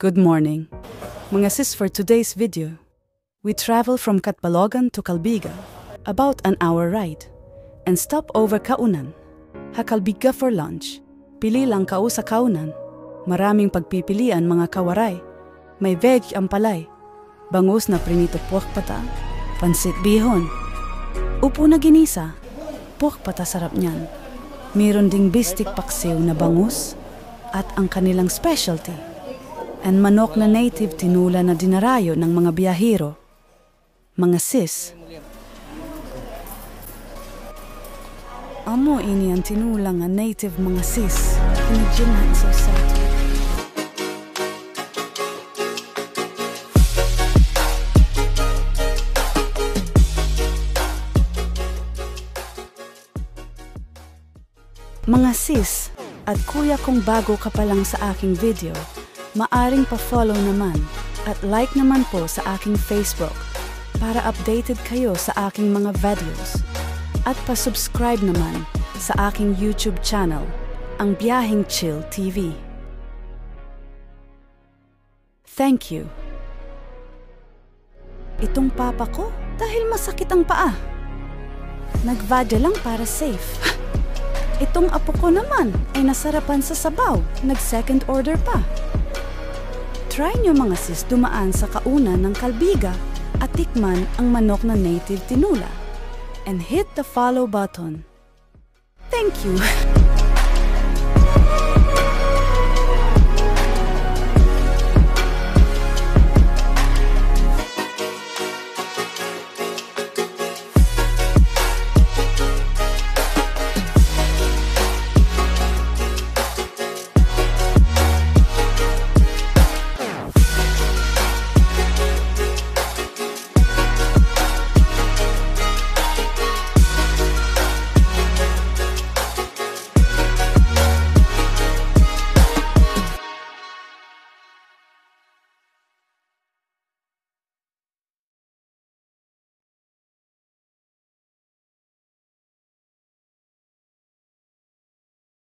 Good morning. Mga sis, for today's video, we travel from Catbalogan to Calbiga, about an hour ride, and stop over Kaunan. Calbiga for lunch. Pili lang kao sa Kaunan. Maraming pagpipilian mga kawaray. May veg ang palay, bangus na prinito pork pata, pansit bihon, upo na ginisa, pork pata sarap niyan. Meron ding bistik paksiw na bangus at ang kanilang specialty, and manok na native tinula na dinarayo ng mga biyahero. Mga sis, amo ini ang tinula nga native mga sis, iniginahan sa society. Mga sis at kuya, kung bago ka pa lang sa aking video, maaring pa-follow naman at like naman po sa aking Facebook para updated kayo sa aking mga videos. At pa-subscribe naman sa aking YouTube channel, ang Biyaheng Chill TV. Thank you. Itong papa ko dahil masakit ang paa. Nag-VADA lang para safe. Itong apo ko naman ay nasarapan sa sabaw, nag-second order pa. Try nyo mga sis dumaan sa Kaunan ng Calbiga at tikman ang manok na native tinula. And hit the follow button. Thank you!